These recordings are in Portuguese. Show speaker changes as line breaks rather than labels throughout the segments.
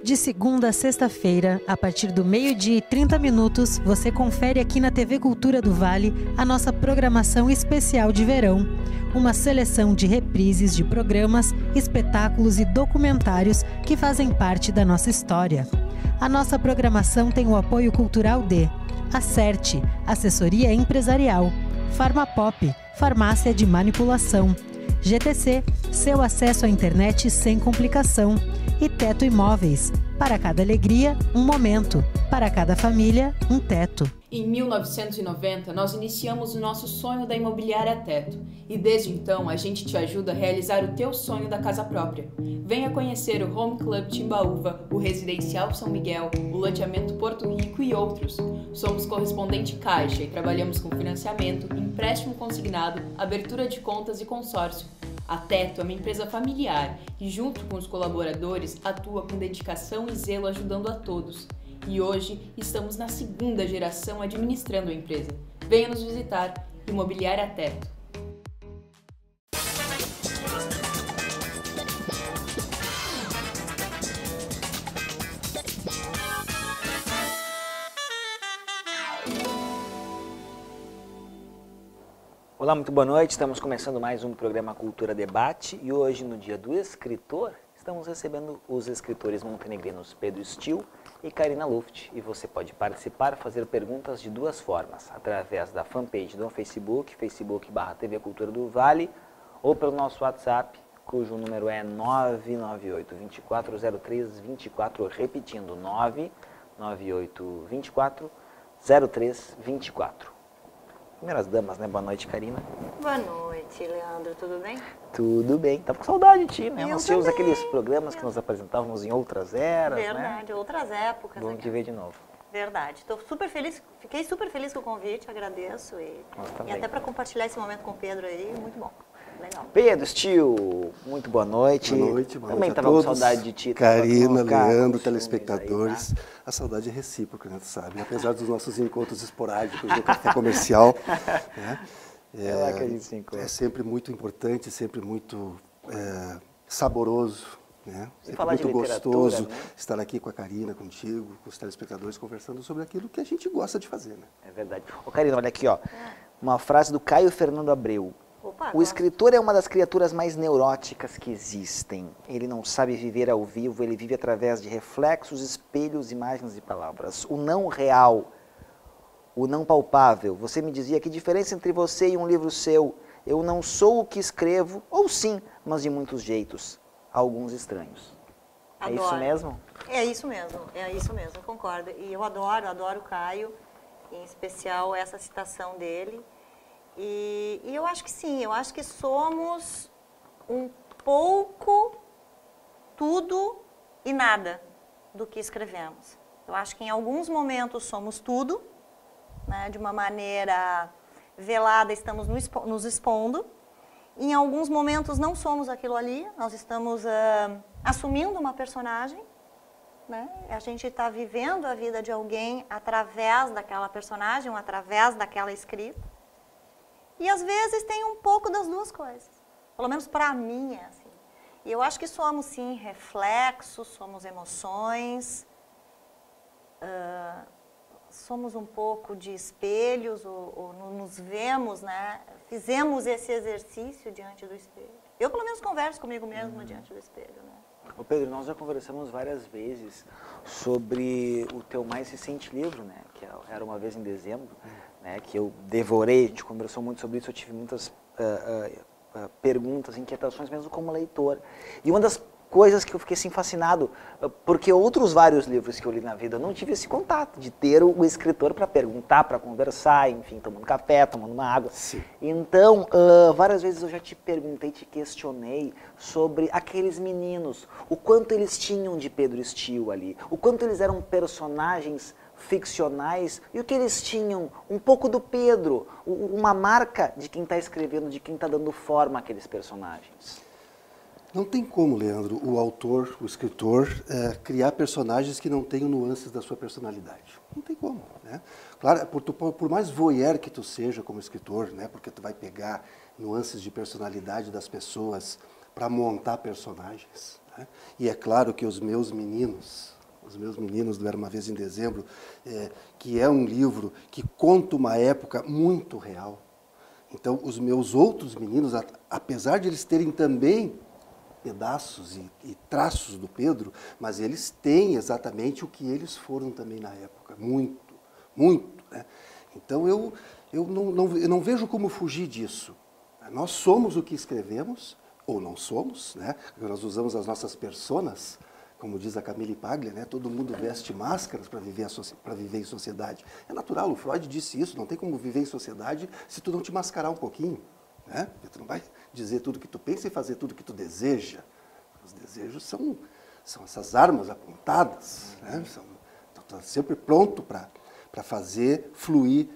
De segunda a sexta-feira, a partir do 12h e 30 minutos, você confere aqui na TV Cultura do Vale a nossa programação especial de verão. Uma seleção de reprises de programas, espetáculos e documentários que fazem parte da nossa história. A nossa programação tem o apoio cultural de Acerte, Assessoria Empresarial, Farmapop, Farmácia de Manipulação, GTC, seu acesso à internet sem complicação, e Teto Imóveis. Para cada alegria, um momento. Para cada família, um teto.
Em 1990, nós iniciamos o nosso sonho da imobiliária Teto. E desde então, a gente te ajuda a realizar o teu sonho da casa própria. Venha conhecer o Home Club Timbaúva, o Residencial São Miguel, o Loteamento Porto Rico e outros. Somos correspondente Caixa e trabalhamos com financiamento, empréstimo consignado, abertura de contas e consórcio. A Teto é uma empresa familiar e, junto com os colaboradores, atua com dedicação e zelo ajudando a todos. E hoje estamos na segunda geração administrando a empresa. Venha nos visitar, Imobiliária Teto.
Olá, muito boa noite. Estamos começando mais um programa Cultura Debate e hoje, no Dia do Escritor, estamos recebendo os escritores montenegrinos Pedro Stil e Karina Luft. E você pode participar, fazer perguntas de duas formas, através da fanpage do Facebook, facebook.com/TV Cultura do Vale, ou pelo nosso WhatsApp, cujo número é 998-240324, repetindo, 998-240324. Primeiras damas, né? Boa noite, Karina.
Boa noite, Leandro. Tudo bem?
Tudo bem. Tava com saudade de ti, né?
Eu
Nós tínhamos
também.
aqueles programas que nos apresentávamos em outras eras,
Verdade,
né?
outras épocas.
Vamos te ver de novo.
Verdade. Estou super feliz, fiquei super feliz com o convite, agradeço. E
também.
até para compartilhar esse momento com o Pedro aí, muito bom. Legal.
Pedro Stil, muito boa noite.
Boa noite, boa
Também
noite a
estava com
todos.
saudade de ti.
Karina,
tava com
Leandro,
ciúmes
telespectadores.
aí, tá?
A saudade é recíproca, né, tu sabe? Apesar dos nossos encontros esporádicos no café comercial, né?
É lá que a gente se encontra.
É sempre muito importante, sempre muito saboroso, né?
E
Sempre
falar de
muito
literatura,
gostoso
né?
estar aqui com a Karina, contigo, com os telespectadores, conversando sobre aquilo que a gente gosta de fazer, né?
É verdade. Ô, Karina, olha aqui, ó. Uma frase do Caio Fernando Abreu.
Opa,
O
gosto.
escritor é uma das criaturas mais neuróticas que existem. Ele não sabe viver ao vivo, ele vive através de reflexos, espelhos, imagens e palavras. O não real, o não palpável. Você me dizia que diferença entre você e um livro seu? Eu não sou o que escrevo, ou sim, mas de muitos jeitos, alguns estranhos.
Adoro.
É isso mesmo?
É isso mesmo, eu concordo. E eu adoro o Caio, em especial essa citação dele. E eu acho que sim, eu acho que somos um pouco tudo e nada do que escrevemos. Eu acho que em alguns momentos somos tudo, né, de uma maneira velada estamos nos expondo. Em alguns momentos não somos aquilo ali, nós estamos assumindo uma personagem, né? A gente está vivendo a vida de alguém através daquela personagem, ou através daquela escrita. E às vezes tem um pouco das duas coisas. Pelo menos para mim é assim. E eu acho que somos sim reflexos, somos emoções, somos um pouco de espelhos, ou nos vemos, né? Fizemos esse exercício diante do espelho. Eu pelo menos converso comigo mesma diante do espelho, né?
Ô Pedro, nós já conversamos várias vezes sobre o teu mais recente livro, né? Que era Uma Vez em Dezembro, né? Que eu devorei, a gente conversou muito sobre isso, eu tive muitas perguntas, inquietações mesmo como leitor. E uma das coisas que eu fiquei assim fascinado, porque outros vários livros que eu li na vida, eu não tive esse contato de ter o escritor para perguntar, para conversar, enfim, tomando café, tomando uma água.
Sim.
Então, várias vezes eu já te perguntei, te questionei sobre aqueles meninos, o quanto eles tinham de Pedro Stil ali, o quanto eles eram personagens ficcionais e o que eles tinham, um pouco do Pedro, uma marca de quem está escrevendo, de quem está dando forma àqueles personagens.
Não tem como, Leandro, o autor, o escritor, criar personagens que não tenham nuances da sua personalidade. Não tem como, né? Claro, por mais voyeur que tu seja como escritor, né? Porque tu vai pegar nuances de personalidade das pessoas para montar personagens, né? E é claro que os meus meninos do Era Uma Vez em Dezembro, que é um livro que conta uma época muito real. Então, os meus outros meninos, apesar de eles terem também pedaços e traços do Pedro, mas eles têm exatamente o que eles foram também na época, muito, muito, né? Então, eu não vejo como fugir disso. Nós somos o que escrevemos, ou não somos, né? Nós usamos as nossas personas, como diz a Camille Paglia, né? Todo mundo veste máscaras para viver em sociedade. É natural, o Freud disse isso, não tem como viver em sociedade se tu não te mascarar um pouquinho, né? Tu não vai dizer tudo que tu pensa e fazer tudo que tu deseja. Os desejos são essas armas apontadas, né? Tu tá sempre pronto para fazer fluir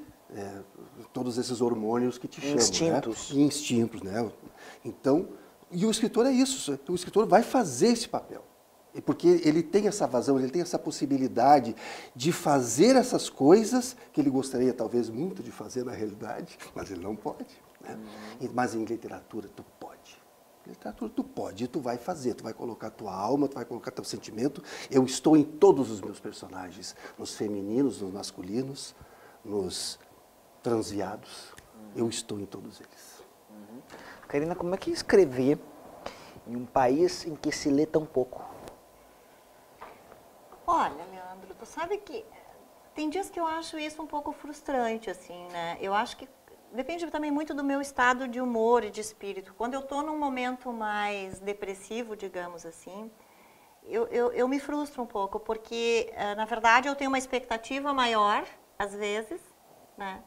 todos esses hormônios que te chamam.
Instintos.
Né? Instintos, né? Então, e o escritor é isso, o escritor vai fazer esse papel. Porque ele tem essa vazão, ele tem essa possibilidade de fazer essas coisas que ele gostaria talvez muito de fazer na realidade, mas ele não pode. Né? Mas em literatura tu pode. Em literatura tu pode, e tu vai fazer, tu vai colocar tua alma, tu vai colocar teu sentimento. Eu estou em todos os meus personagens, nos femininos, nos masculinos, nos transviados. Eu estou em todos eles.
Karina, como é que escrever em um país em que se lê tão pouco?
Olha, Leandro, tu sabe que tem dias que eu acho isso um pouco frustrante, assim, né? Eu acho que depende também muito do meu estado de humor e de espírito. Quando eu estou num momento mais depressivo, digamos assim, eu me frustro um pouco, porque, na verdade, eu tenho uma expectativa maior, às vezes, né,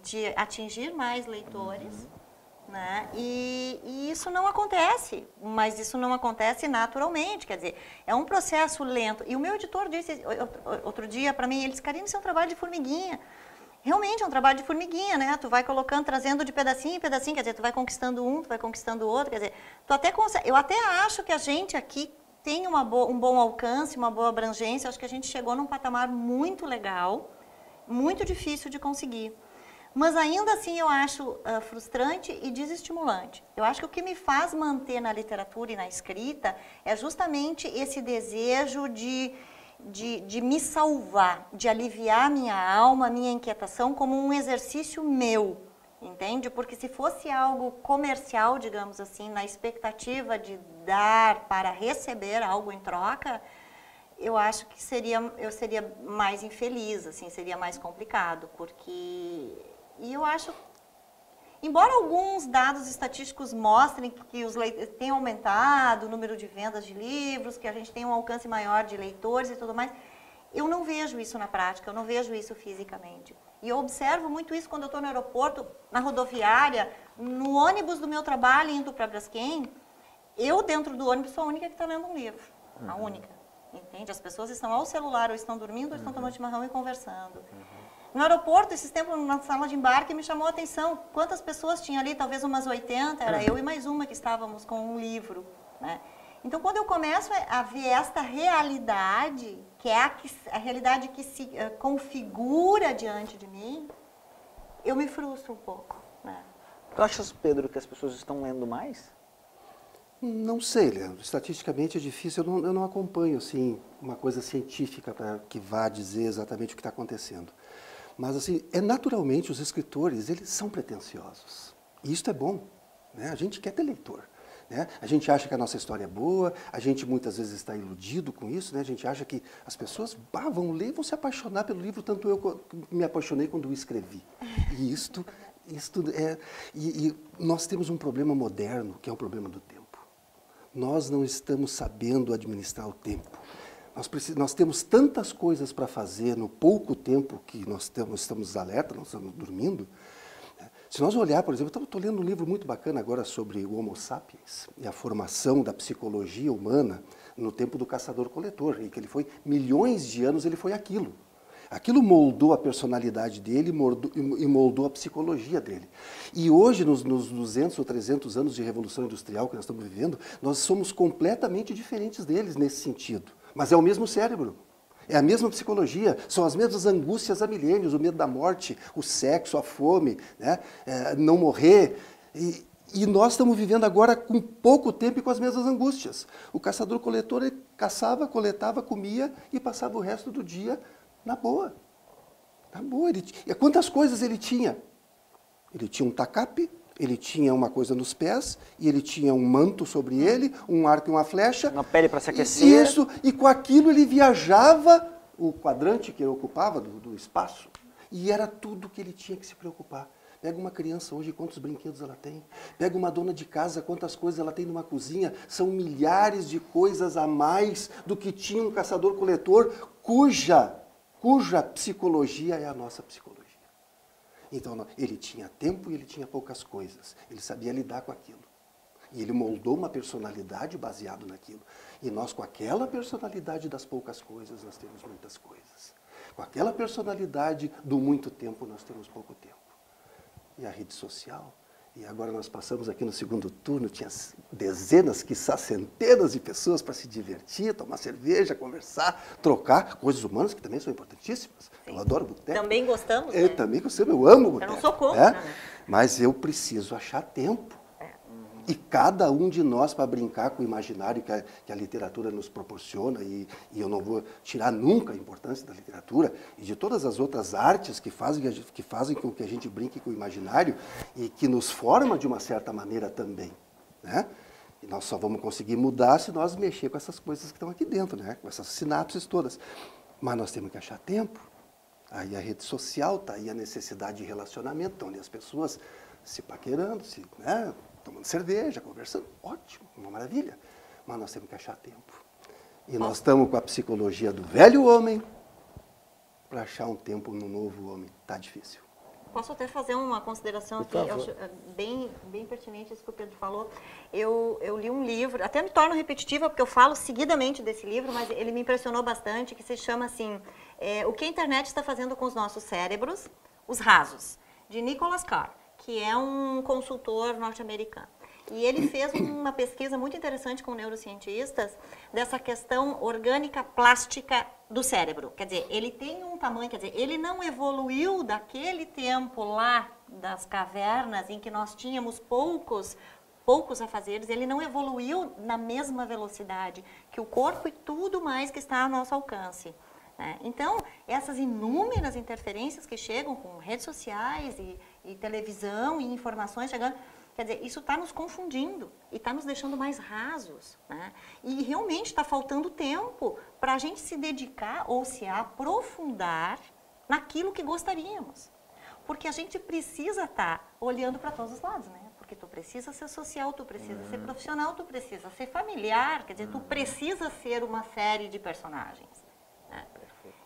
de atingir mais leitores, né? E isso não acontece, mas isso não acontece naturalmente, quer dizer, é um processo lento. E o meu editor disse outro dia para mim, ele disse, Karina, isso é um trabalho de formiguinha. Realmente é um trabalho de formiguinha, né? Tu vai colocando, trazendo de pedacinho em pedacinho, quer dizer, tu vai conquistando um, tu vai conquistando o outro, quer dizer, eu até acho que a gente aqui tem um bom alcance, uma boa abrangência, acho que a gente chegou num patamar muito legal, muito difícil de conseguir. Mas ainda assim eu acho frustrante e desestimulante. Eu acho que o que me faz manter na literatura e na escrita é justamente esse desejo de me salvar, de aliviar minha alma, minha inquietação como um exercício meu, entende? Porque se fosse algo comercial, digamos assim, na expectativa de dar para receber algo em troca, eu acho que eu seria mais infeliz, assim, seria mais complicado, porque... E eu acho, embora alguns dados estatísticos mostrem que os leitores têm aumentado o número de vendas de livros, que a gente tem um alcance maior de leitores e tudo mais, eu não vejo isso na prática, eu não vejo isso fisicamente. E eu observo muito isso quando eu estou no aeroporto, na rodoviária, no ônibus do meu trabalho indo para Braskem, eu dentro do ônibus sou a única que está lendo um livro, a única, entende? As pessoas estão ao celular, ou estão dormindo, ou estão tomando chimarrão e conversando. No aeroporto, esses tempos, na sala de embarque, me chamou a atenção. Quantas pessoas tinha ali? Talvez umas 80, era eu e mais uma que estávamos com um livro, né? Então, quando eu começo a ver esta realidade, que é a realidade que se configura diante de mim, eu me frustro um pouco, né?
Tu achas, Pedro, que as pessoas estão lendo mais?
Não sei, Leandro. Estatisticamente é difícil. Eu não acompanho assim, uma coisa científica que vá dizer exatamente o que está acontecendo. Mas, assim, naturalmente, os escritores, eles são pretensiosos. E isso é bom, né? A gente quer ter leitor, né? A gente acha que a nossa história é boa, a gente muitas vezes está iludido com isso, né? A gente acha que as pessoas vão ler, vão se apaixonar pelo livro, tanto eu me apaixonei quando o escrevi. E isto é... E nós temos um problema moderno, que é o problema do tempo. Nós não estamos sabendo administrar o tempo. Nós temos tantas coisas para fazer no pouco tempo que nós estamos alerta, nós estamos dormindo. Se nós olhar, por exemplo, eu estou lendo um livro muito bacana agora sobre o Homo sapiens e a formação da psicologia humana no tempo do caçador-coletor, e que ele foi, milhões de anos, ele foi aquilo. Aquilo moldou a personalidade dele e moldou a psicologia dele. E hoje, nos 200 ou 300 anos de Revolução Industrial que nós estamos vivendo, nós somos completamente diferentes deles nesse sentido. Mas é o mesmo cérebro, é a mesma psicologia, são as mesmas angústias há milênios, o medo da morte, o sexo, a fome, né? Não morrer. E nós estamos vivendo agora com pouco tempo e com as mesmas angústias. O caçador-coletor, ele caçava, coletava, comia e passava o resto do dia na boa. Na boa. E quantas coisas ele tinha? Ele tinha um tacape, ele tinha uma coisa nos pés, e ele tinha um manto sobre ele, um arco e uma flecha.
Uma pele para se aquecer.
Isso, e com aquilo ele viajava o quadrante que ele ocupava do espaço. E era tudo que ele tinha que se preocupar. Pega uma criança hoje, quantos brinquedos ela tem? Pega uma dona de casa, quantas coisas ela tem numa cozinha? São milhares de coisas a mais do que tinha um caçador-coletor, cuja psicologia é a nossa psicologia. Então, ele tinha tempo e ele tinha poucas coisas. Ele sabia lidar com aquilo. E ele moldou uma personalidade baseado naquilo. E nós, com aquela personalidade das poucas coisas, nós temos muitas coisas. Com aquela personalidade do muito tempo, nós temos pouco tempo. E a rede social, e agora nós passamos aqui no segundo turno, tinha dezenas, quiçá centenas de pessoas para se divertir, tomar cerveja, conversar, trocar coisas humanas que também são importantíssimas. Sim. Eu adoro boteco.
Também gostamos,
Eu
né?
também gostamos, eu amo boteco.
Eu não sou contra, né?
Mas eu preciso achar tempo. E cada um de nós, para brincar com o imaginário que a literatura nos proporciona, e eu não vou tirar nunca a importância da literatura e de todas as outras artes que fazem com que a gente brinque com o imaginário e que nos forma de uma certa maneira também, né? E nós só vamos conseguir mudar se nós mexer com essas coisas que estão aqui dentro, né? Com essas sinapses todas. Mas nós temos que achar tempo. Aí a rede social está aí, a necessidade de relacionamento, estão ali as pessoas se paquerando, né? Tomando cerveja, conversando, ótimo, uma maravilha. Mas nós temos que achar tempo. E nós estamos com a psicologia do velho homem para achar um tempo no novo homem. Está difícil.
Posso até fazer uma consideração aqui, eu acho bem pertinente isso que o Pedro falou. Eu li um livro, até me torno repetitiva porque eu falo seguidamente desse livro, mas ele me impressionou bastante, que se chama assim, O que a internet está fazendo com os nossos cérebros, os rasos, de Nicholas Carr, que é um consultor norte-americano. E ele fez uma pesquisa muito interessante com neurocientistas dessa questão orgânica plástica do cérebro. Quer dizer, ele tem um tamanho, quer dizer, ele não evoluiu daquele tempo lá das cavernas em que nós tínhamos poucos afazeres, ele não evoluiu na mesma velocidade que o corpo e tudo mais que está ao nosso alcance. Então, essas inúmeras interferências que chegam com redes sociais e televisão e informações chegando, quer dizer, isso está nos confundindo e está nos deixando mais rasos, né? E realmente está faltando tempo para a gente se dedicar ou se aprofundar naquilo que gostaríamos. Porque a gente precisa estar olhando para todos os lados, né? Porque tu precisa ser social, tu precisa ser profissional, tu precisa ser familiar, quer dizer, tu precisa ser uma série de personagens. Né?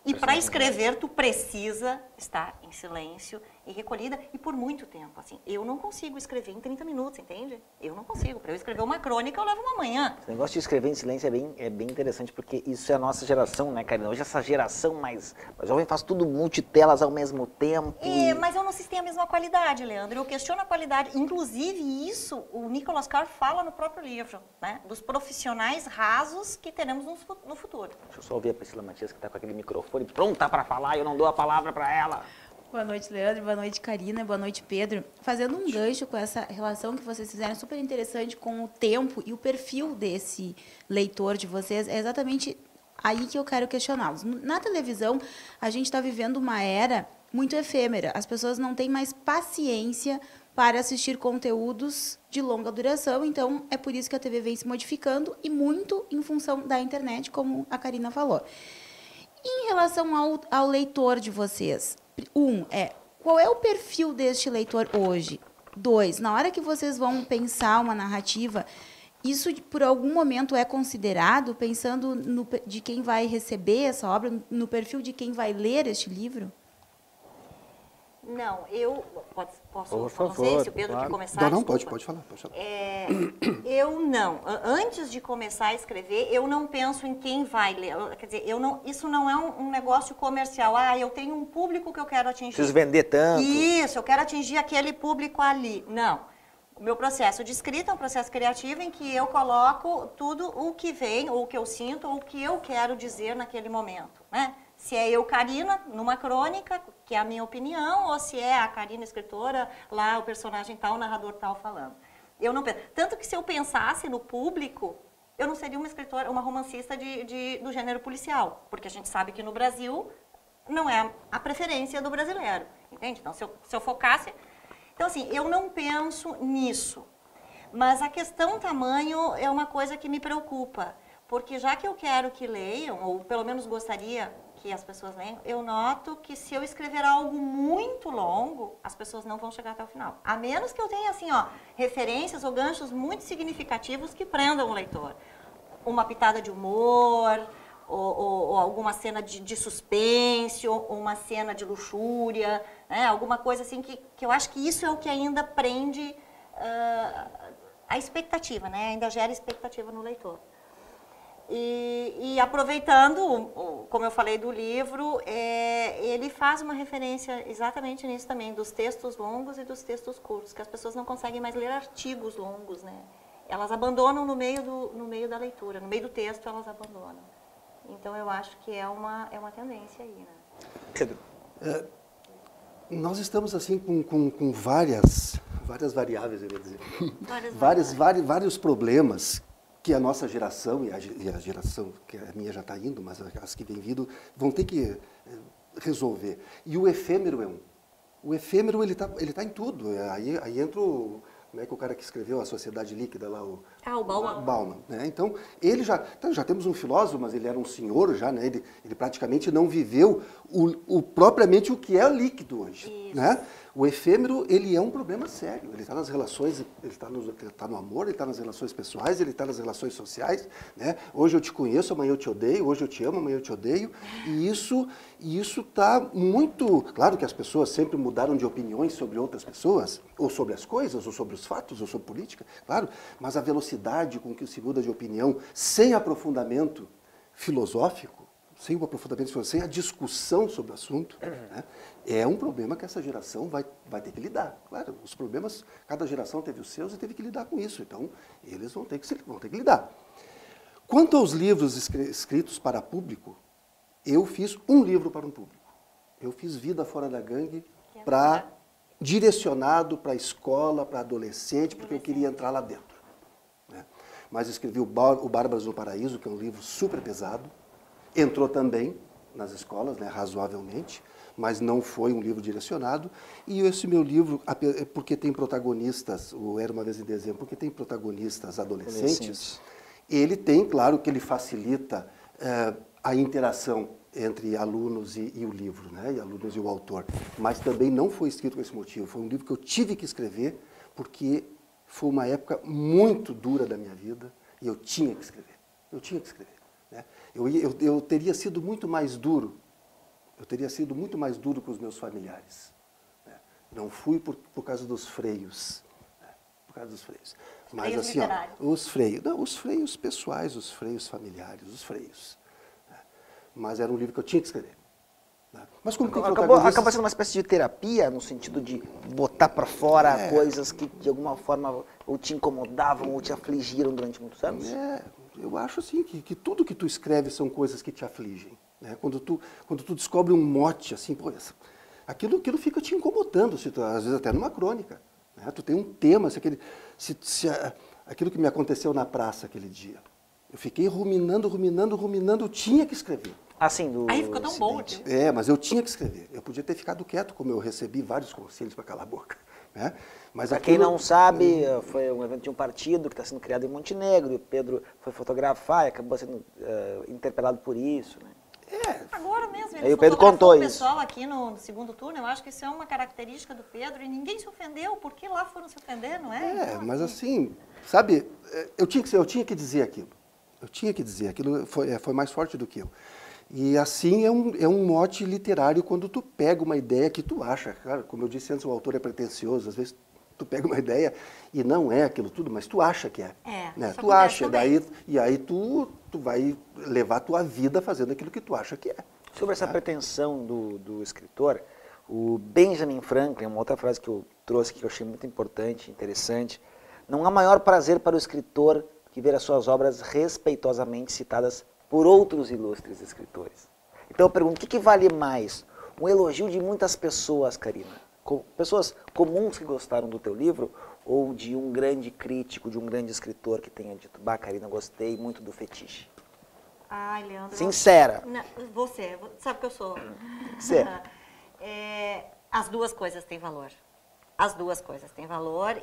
E para escrever, tu precisa estar em silêncio e recolhida, e por muito tempo. Assim, eu não consigo escrever em 30 minutos, entende? Eu não consigo. Para eu escrever uma crônica, eu levo uma manhã.
Esse negócio de escrever em silêncio é bem interessante, porque isso é a nossa geração, né, Karina? Hoje essa geração mais jovem faz tudo multitelas ao mesmo tempo.
Mas eu não sei se tem a mesma qualidade, Leandro. Eu questiono a qualidade. Inclusive, isso o Nicholas Carr fala no próprio livro, né? Dos profissionais rasos que teremos no futuro.
Deixa eu só ouvir a Priscila Matias, que está com aquele microfone pronta para falar e eu não dou a palavra para ela.
Boa noite, Leandro. Boa noite, Karina. Boa noite, Pedro. Fazendo um gancho com essa relação que vocês fizeram, super interessante com o tempo e o perfil desse leitor de vocês, é exatamente aí que eu quero questioná-los. Na televisão, a gente está vivendo uma era muito efêmera. As pessoas não têm mais paciência para assistir conteúdos de longa duração, então é por isso que a TV vem se modificando e muito em função da internet, como a Karina falou. Em relação ao leitor de vocês, qual é o perfil deste leitor hoje? 2, na hora que vocês vão pensar uma narrativa, isso por algum momento é considerado, pensando de quem vai receber essa obra, no perfil de quem vai ler este livro?
Não, eu... Posso?
Por favor,
não sei se o Pedro
claro.
quer começar.
Não, pode falar.
Eu não. Antes de começar a escrever, eu não penso em quem vai ler. Quer dizer, isso não é um negócio comercial. Eu tenho um público que eu quero atingir.
Preciso vender tanto.
Isso, eu quero atingir aquele público ali. Não. O meu processo de escrita é um processo criativo em que eu coloco tudo o que vem, ou o que eu sinto, ou o que eu quero dizer naquele momento, né? Se é eu, Karina, numa crônica, que é a minha opinião, ou se é a Karina, escritora, lá o personagem tal, o narrador tal falando. Eu não penso. Tanto que se eu pensasse no público, eu não seria uma escritora, uma romancista do gênero policial, porque a gente sabe que no Brasil não é a preferência do brasileiro, entende? Então, se eu focasse... Então, assim, eu não penso nisso, mas a questão tamanho é uma coisa que me preocupa, porque já que eu quero que leiam, ou pelo menos gostaria que as pessoas leiam, eu noto que se eu escrever algo muito longo, as pessoas não vão chegar até o final. A menos que eu tenha, assim, ó, referências ou ganchos muito significativos que prendam o leitor. Uma pitada de humor, ou alguma cena de suspense, ou uma cena de luxúria, né? Alguma coisa assim que eu acho que isso é o que ainda prende a expectativa, né? Ainda gera expectativa no leitor. E aproveitando, como eu falei do livro, ele faz uma referência exatamente nisso também, dos textos longos e dos textos curtos, que as pessoas não conseguem mais ler artigos longos, né? Elas abandonam no meio da leitura, no meio do texto elas abandonam. Então eu acho que é uma tendência aí, né?
Pedro?
Nós estamos assim com várias variáveis, eu ia dizer. Vários problemas que a nossa geração, e a geração que a minha já está indo, mas as que vêm vindo, vão ter que resolver. E o efêmero é um. O efêmero, ele tá em tudo. Aí entra como é que o cara que escreveu A Sociedade Líquida lá, o
Bauman.
Bauman, né? Então, já temos um filósofo, mas ele era um senhor já, né? Ele praticamente não viveu propriamente o que é líquido hoje, né? O efêmero, ele é um problema sério. Ele está nas relações, ele está no amor, ele está nas relações pessoais, ele está nas relações sociais, né? Hoje eu te conheço, amanhã eu te odeio, hoje eu te amo, amanhã eu te odeio. E isso está muito... Claro que as pessoas sempre mudaram de opiniões sobre outras pessoas, ou sobre as coisas, ou sobre os fatos, ou sobre política, claro, mas a velocidade com que se muda de opinião, sem aprofundamento filosófico, sem a discussão sobre o assunto, né, é um problema que essa geração vai ter que lidar. Claro, os problemas, cada geração teve os seus e teve que lidar com isso, então eles vão ter que lidar. Quanto aos livros escritos para público, eu fiz um livro para um público. Eu fiz Vida Fora da Gangue direcionado para a escola, para adolescente, porque eu queria entrar lá dentro, né? Mas escrevi o Bárbaros no Paraíso, que é um livro super pesado. Entrou também nas escolas, né, razoavelmente, mas não foi um livro direcionado. E esse meu livro, porque tem protagonistas, o Era Uma Vez em Dezembro, porque tem protagonistas adolescentes, ele tem, claro, que ele facilita a interação entre alunos e o livro, né, e alunos e o autor. Mas também não foi escrito com esse motivo. Foi um livro que eu tive que escrever, porque foi uma época muito dura da minha vida e eu tinha que escrever. Né? Eu teria sido muito mais duro. Eu teria sido muito mais duro com os meus familiares, né? Não fui por causa dos freios, né? Por causa dos freios. Mas assim, os freios pessoais, os freios familiares, os freios. Né? Mas era um livro que eu tinha que escrever. Né? Mas como
acaba sendo uma espécie de terapia, no sentido de botar para fora coisas que de alguma forma ou te incomodavam ou te afligiram durante muitos anos?
Eu acho assim que tudo que tu escreve são coisas que te afligem, né? Quando tu descobre um mote assim, pô, aquilo fica te incomodando, às vezes até numa crônica, né? Tu tem um tema, aquilo que me aconteceu na praça aquele dia, eu fiquei ruminando, eu tinha que escrever.
Assim,
aí ficou tão bom.
Mas eu tinha que escrever. Eu podia ter ficado quieto, como eu recebi vários conselhos para calar a boca, né?
Para quem não sabe, foi um evento de um partido que está sendo criado em Montenegro, e o Pedro foi fotografar e acabou sendo interpelado por isso, né?
Agora mesmo,
aí o Pedro contou isso.
O pessoal aqui no segundo turno, eu acho que isso é uma característica do Pedro, e ninguém se ofendeu, porque lá foram se ofender, não é?
Mas assim, sabe, eu tinha que dizer aquilo. Aquilo foi mais forte do que eu. E assim é um mote literário quando tu pega uma ideia que tu acha, claro, como eu disse antes, o autor é pretensioso, às vezes tu pega uma ideia e não é aquilo tudo, mas tu acha que é. Né? Tu acha, e aí tu vai levar a tua vida fazendo aquilo que tu acha que é.
Sobre essa pretensão do escritor, o Benjamin Franklin, uma outra frase que eu trouxe que eu achei muito importante, interessante, não há maior prazer para o escritor que ver as suas obras respeitosamente citadas por outros ilustres escritores. Então eu pergunto, o que vale mais? Um elogio de muitas pessoas, Karina, pessoas comuns que gostaram do teu livro, ou de um grande crítico, de um grande escritor que tenha dito, bah, Karina, gostei muito do Fetiche?
Ai, Leandro...
Sincera.
Não, você sabe que eu sou.
Sim.
As duas coisas têm valor. As duas coisas têm valor,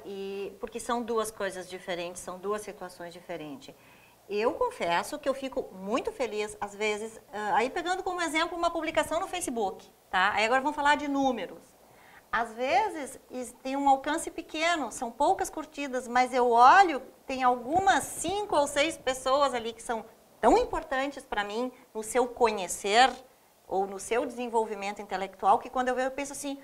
porque são duas coisas diferentes, são duas situações diferentes. Eu confesso que eu fico muito feliz, às vezes, aí pegando como exemplo uma publicação no Facebook, tá? Aí agora vamos falar de números. Às vezes tem um alcance pequeno, são poucas curtidas, mas eu olho, tem algumas 5 ou 6 pessoas ali que são tão importantes para mim no seu conhecer ou no seu desenvolvimento intelectual, que quando eu vejo eu penso assim,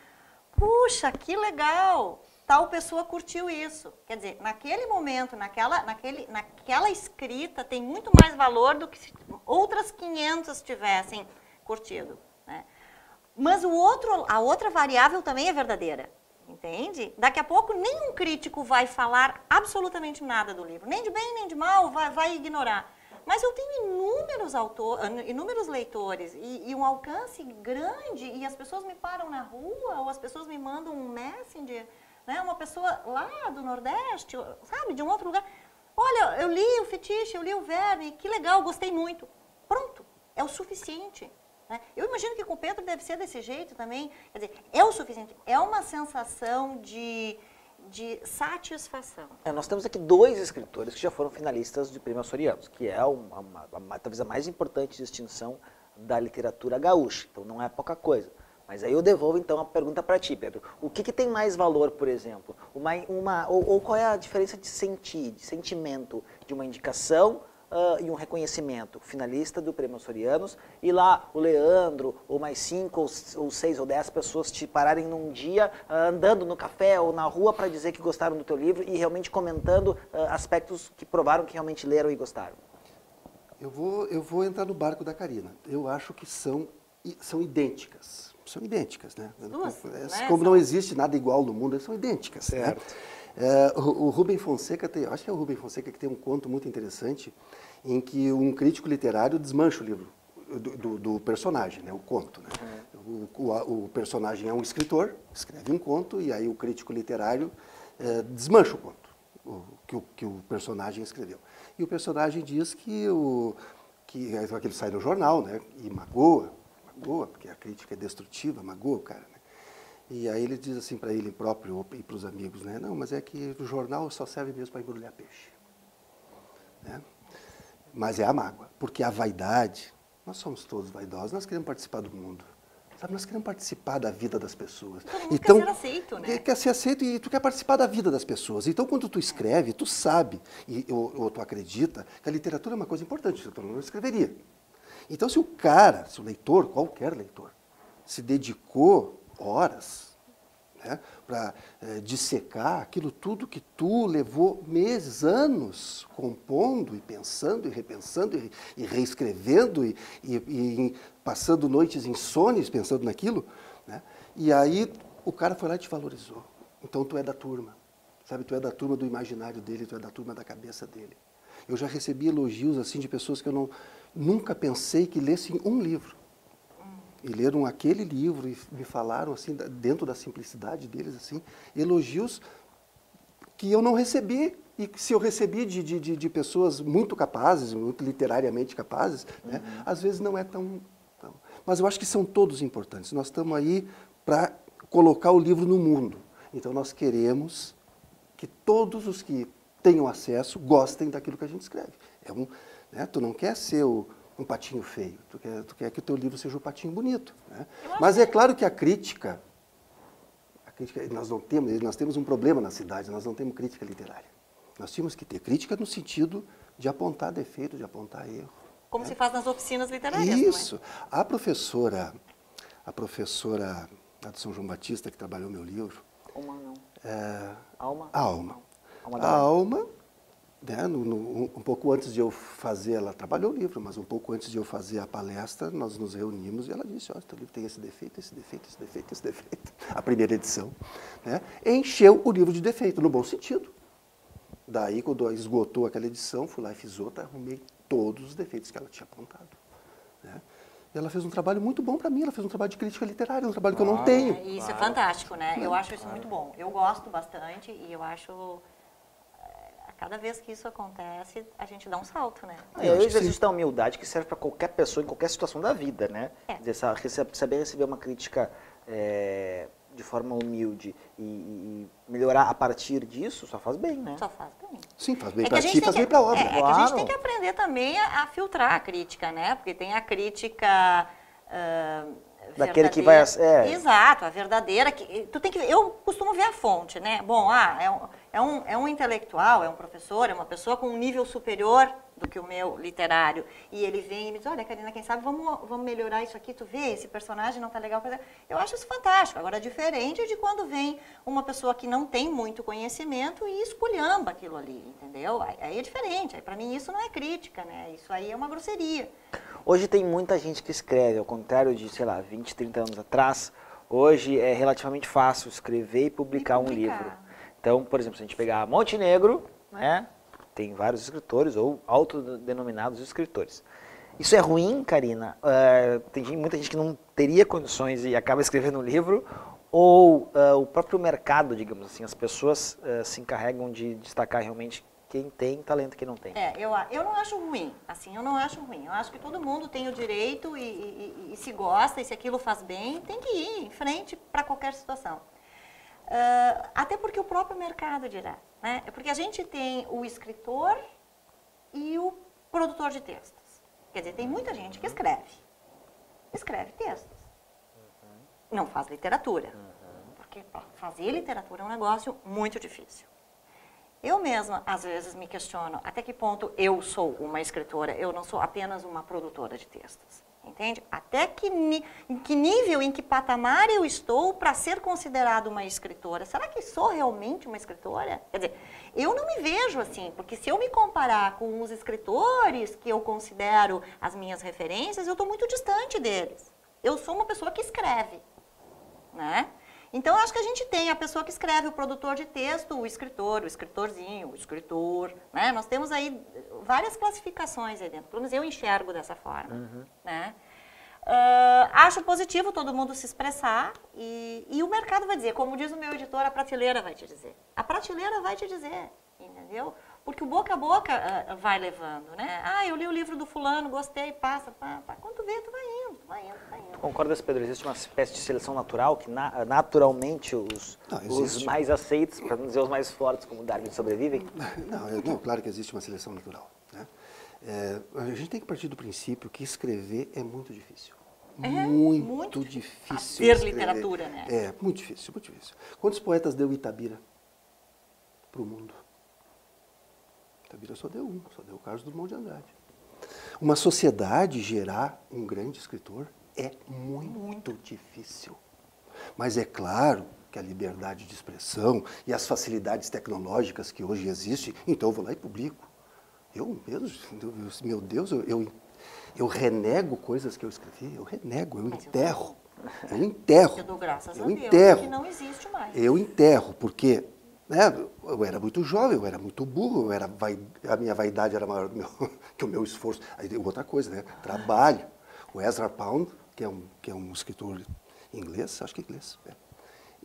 puxa, que legal, tal pessoa curtiu isso. Quer dizer, naquele momento, naquela escrita tem muito mais valor do que se outras 500 tivessem curtido, né? Mas a outra variável também é verdadeira, entende? Daqui a pouco nenhum crítico vai falar absolutamente nada do livro, nem de bem nem de mal, vai ignorar. Mas eu tenho inúmeros leitores e um alcance grande, e as pessoas me param na rua, ou as pessoas me mandam um messenger, né? Uma pessoa lá do Nordeste, sabe, de um outro lugar. Olha, eu li o Fetiche, eu li o Verne, que legal, gostei muito. Pronto, é o suficiente. Eu imagino que com o Pedro deve ser desse jeito também. Quer dizer, é o suficiente. É uma sensação de satisfação.
Nós temos aqui 2 escritores que já foram finalistas de Prêmio Açorianos, que é talvez a mais importante distinção da literatura gaúcha. Então não é pouca coisa. Mas aí eu devolvo então a pergunta para ti, Pedro. O que tem mais valor, por exemplo? Ou qual é a diferença de sentimento de uma indicação e um reconhecimento, finalista do Prêmio Açorianos, e lá o Leandro, ou mais 5, ou 6, ou 10 pessoas te pararem num dia, andando no café ou na rua para dizer que gostaram do teu livro e realmente comentando aspectos que provaram que realmente leram e gostaram?
Eu vou entrar no barco da Karina. Eu acho que são idênticas. São idênticas, né? Como não existe nada igual no mundo, são idênticas. Certo. Né? O Rubem Fonseca acho que é o Rubem Fonseca que tem um conto muito interessante em que um crítico literário desmancha o livro do personagem, né? O conto. Né? O personagem é um escritor, escreve um conto, e aí o crítico literário desmancha o conto que o personagem escreveu. E o personagem diz que ele sai no jornal, né? E magoa, porque a crítica é destrutiva, magoa o cara, né? E aí ele diz assim para ele próprio e para os amigos, né? Não, mas é que o jornal só serve mesmo para embrulhar peixe. Né? Mas é a mágoa, porque a vaidade, nós somos todos vaidosos, nós queremos participar do mundo. Sabe, nós queremos participar da vida das pessoas.
Então, quer ser aceito, né?
Quer ser aceito e tu quer participar da vida das pessoas. Então, quando tu escreve, tu sabe, ou tu acredita, que a literatura é uma coisa importante, senão tu não escreveria. Então, se o leitor, qualquer leitor, se dedicou horas, né, para dissecar aquilo tudo que tu levou meses, anos, compondo e pensando e repensando e reescrevendo e passando noites insônias pensando naquilo, né, e aí o cara foi lá e te valorizou. Então, tu é da turma, sabe? Tu é da turma do imaginário dele, tu é da turma da cabeça dele. Eu já recebi elogios assim de pessoas que eu nunca pensei que lessem um livro. E leram aquele livro e me falaram, assim, dentro da simplicidade deles, assim, elogios que eu não recebi. E se eu recebi de pessoas muito capazes, muito literariamente capazes, né, às vezes não é tão... Mas eu acho que são todos importantes. Nós estamos aí para colocar o livro no mundo. Então nós queremos que todos os que tenham acesso gostem daquilo que a gente escreve. Né, tu não quer ser um patinho feio, tu quer que o teu livro seja um patinho bonito. Né? Mas é claro que a crítica nós temos um problema na cidade, nós não temos crítica literária. Nós tínhamos que ter crítica no sentido de apontar defeito, de apontar erro.
Como se faz nas oficinas literárias,
Isso.
Não é?
A professora lá de São João Batista, que trabalhou meu livro...
Alma?
A Alma, né, um pouco antes de eu fazer, ela trabalhou o livro, mas um pouco antes de eu fazer a palestra, nós nos reunimos e ela disse, olha, teu livro tem esse defeito, esse defeito, esse defeito, esse defeito. A primeira edição. Né, encheu o livro de defeito, no bom sentido. Daí, quando esgotou aquela edição, fui lá e fiz outra, arrumei todos os defeitos que ela tinha apontado. Né. E ela fez um trabalho muito bom para mim, ela fez um trabalho de crítica literária, um trabalho que eu não tenho.
E isso é fantástico, né? Eu acho isso muito bom. Eu gosto bastante e eu acho... Cada vez que isso acontece, a gente dá um salto, né?
E aí existe a humildade que serve para qualquer pessoa, em qualquer situação da vida, né? Saber receber uma crítica de forma humilde e melhorar a partir disso só faz bem, né?
Só faz bem.
Sim, faz bem para ti, faz bem para a obra.
É que a gente tem que aprender também a filtrar a crítica, né? Porque tem a crítica...
daquele que vai...
Exato, a verdadeira. Tu tem que, eu costumo ver a fonte, né? Bom, é um intelectual, é um professor, é uma pessoa com um nível superior do que o meu literário. E ele vem e me diz, olha, Karina, quem sabe vamos melhorar isso aqui, tu vê, esse personagem não tá legal. Eu acho isso fantástico. Agora, diferente de quando vem uma pessoa que não tem muito conhecimento e esculhamba aquilo ali, entendeu? Aí é diferente. Aí, para mim, isso não é crítica, né? Isso aí é uma grosseria.
Hoje tem muita gente que escreve, ao contrário de, sei lá, 20, 30 anos atrás, hoje é relativamente fácil escrever e publicar um livro. Então, por exemplo, se a gente pegar Montenegro, né, tem vários escritores ou autodenominados escritores. Isso é ruim, Karina? Tem muita gente que não teria condições e acaba escrevendo um livro, ou o próprio mercado, digamos assim, as pessoas se encarregam de destacar realmente quem tem talento e quem não tem.
Eu não acho ruim, assim, eu não acho ruim. Eu acho que todo mundo tem o direito e se gosta, e se aquilo faz bem, tem que ir em frente para qualquer situação. Até porque o próprio mercado dirá, né? Porque a gente tem o escritor e o produtor de textos. Quer dizer, tem muita gente que escreve textos, não faz literatura, porque fazer literatura é um negócio muito difícil. Eu mesma, às vezes, me questiono até que ponto eu sou uma escritora, eu não sou apenas uma produtora de textos, entende? Até em que nível, em que patamar eu estou para ser considerada uma escritora? Será que sou realmente uma escritora? Quer dizer, eu não me vejo assim, porque se eu me comparar com os escritores que eu considero as minhas referências, eu estou muito distante deles. Eu sou uma pessoa que escreve, né? Então, eu acho que a gente tem a pessoa que escreve, o produtor de texto, o escritor, o escritorzinho, o escritor, né? Nós temos aí várias classificações aí dentro, pelo menos eu enxergo dessa forma, né? Acho positivo todo mundo se expressar e o mercado vai dizer, como diz o meu editor, a prateleira vai te dizer. A prateleira vai te dizer, entendeu? Porque o boca a boca vai levando, né? Eu li o livro do fulano, gostei, passa. Quando tu vê, tu vai indo.
Tu concordas, Pedro? Existe uma espécie de seleção natural que naturalmente os mais aceitos, para não dizer os mais fortes, como Darwin, sobrevivem?
Não, claro que existe uma seleção natural, né? A gente tem que partir do princípio que escrever é muito difícil. Muito difícil.
Fazer literatura, né?
Muito difícil, muito difícil. Quantos poetas deu Itabira para o mundo? Itabira só deu o Carlos Drummond de Andrade. Uma sociedade gerar um grande escritor é muito difícil. Mas é claro que a liberdade de expressão e as facilidades tecnológicas que hoje existem, então eu vou lá e publico. Eu mesmo, meu Deus, eu renego coisas que eu escrevi, eu enterro.
Eu dou graças a Deus que não existe mais.
Eu enterro, porque eu era muito jovem, eu era muito burro, a minha vaidade era maior que o meu esforço. Aí outra coisa, né? Trabalho. O Ezra Pound, que é um escritor inglês, acho que é inglês,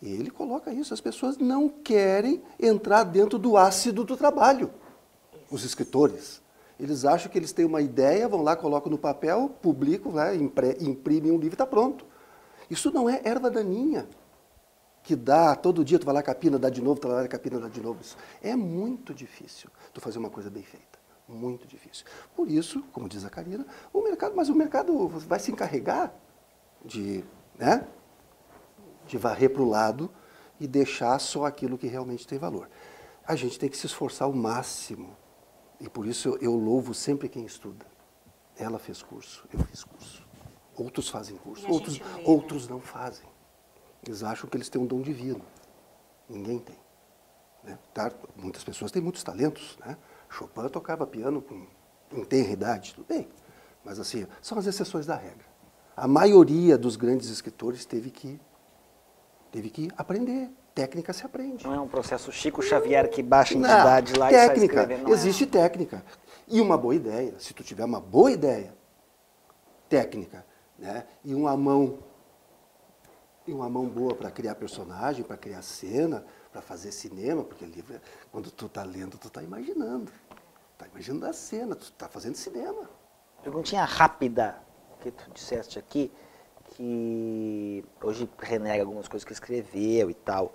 ele coloca isso, as pessoas não querem entrar dentro do ácido do trabalho. Os escritores. Eles acham que eles têm uma ideia, vão lá, colocam no papel, publicam, imprimem um livro e está pronto. Isso não é erva daninha. Que dá, todo dia tu vai lá capina, dá de novo, tu vai lá capina, dá de novo. Isso é muito difícil tu fazer uma coisa bem feita. Muito difícil. Por isso, como diz a Karina, o mercado vai se encarregar de varrer para o lado e deixar só aquilo que realmente tem valor. A gente tem que se esforçar ao máximo. E por isso eu louvo sempre quem estuda. Ela fez curso, eu fiz curso. Outros fazem curso, outros não fazem. Eles acham que eles têm um dom divino. Ninguém tem. Né? Muitas pessoas têm muitos talentos. Né? Chopin tocava piano em tenra idade, tudo bem. Mas assim, são as exceções da regra. A maioria dos grandes escritores teve que aprender. Técnica se aprende.
Não é um processo Chico Xavier que baixa em idade lá e sai escrevendo.
Existe técnica. E uma boa ideia. Se tu tiver uma boa ideia técnica, né? E uma mão boa para criar personagem, para criar cena, para fazer cinema, porque livro, quando tu está lendo, tu está imaginando. Está imaginando a cena, tu está fazendo cinema.
Perguntinha rápida que tu disseste aqui, que hoje renega algumas coisas que escreveu e tal.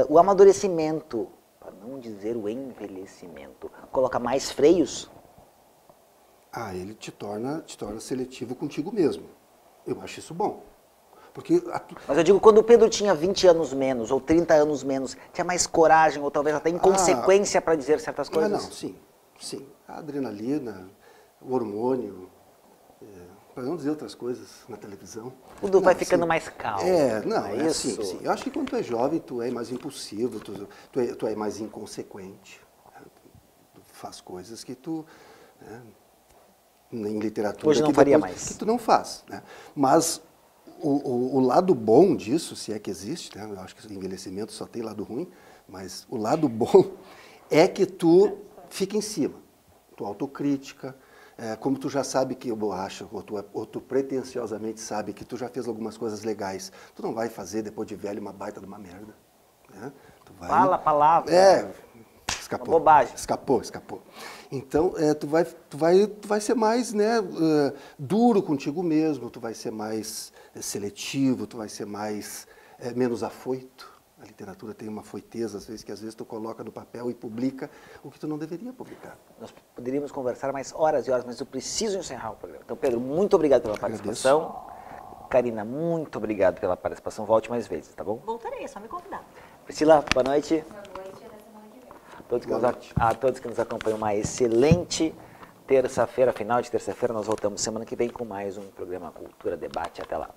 O amadurecimento, para não dizer o envelhecimento, coloca mais freios?
Ele te torna seletivo contigo mesmo. Eu acho isso bom. Porque
Mas eu digo, quando o Pedro tinha 20 anos menos, ou 30 anos menos, tinha mais coragem, ou talvez até inconsequência para dizer certas coisas?
Não, sim. A adrenalina, o hormônio, para não dizer outras coisas na televisão.
Tudo vai ficando mais calmo.
Isso. Sim. Eu acho que quando tu é jovem, tu é mais impulsivo, tu é mais inconsequente. Né? Tu faz coisas que tu, né, em literatura,
hoje não faria mais.
Que tu não faz. Né? Mas o lado bom disso, se é que existe, né? Eu acho que o envelhecimento só tem lado ruim, mas o lado bom é que tu fica em cima. Tu autocrítica, como tu já sabe que borracha, ou tu pretenciosamente sabe que tu já fez algumas coisas legais, tu não vai fazer depois de velho uma baita de uma merda. Né?
Fala a palavra.
Escapou.
Uma bobagem.
Escapou. Então, tu vai ser mais, né, duro contigo mesmo, tu vai ser mais seletivo, tu vai ser mais menos afoito. A literatura tem uma afoiteza, às vezes tu coloca no papel e publica o que tu não deveria publicar.
Nós poderíamos conversar mais horas e horas, mas eu preciso encerrar o programa. Então, Pedro, muito obrigado pela participação. Karina, muito obrigado pela participação. Volte mais vezes, tá bom?
Voltarei, é só me convidar.
Priscila, boa noite. A todos que nos acompanham, uma excelente terça-feira, final de terça-feira. Nós voltamos semana que vem com mais um programa Cultura Debate. Até lá.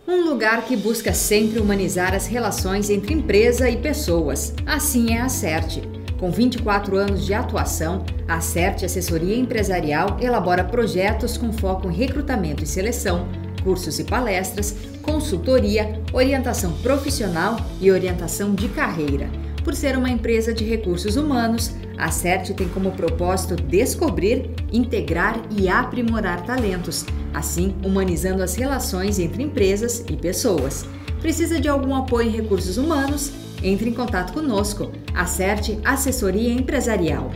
Um lugar que busca sempre humanizar as relações entre empresa e pessoas. Assim é a Acerte. Com 24 anos de atuação, a Acerte Assessoria Empresarial elabora projetos com foco em recrutamento e seleção, cursos e palestras, consultoria, orientação profissional e orientação de carreira. Por ser uma empresa de recursos humanos, a Acerte tem como propósito descobrir, integrar e aprimorar talentos, assim humanizando as relações entre empresas e pessoas. Precisa de algum apoio em recursos humanos? Entre em contato conosco. Acerte Assessoria Empresarial.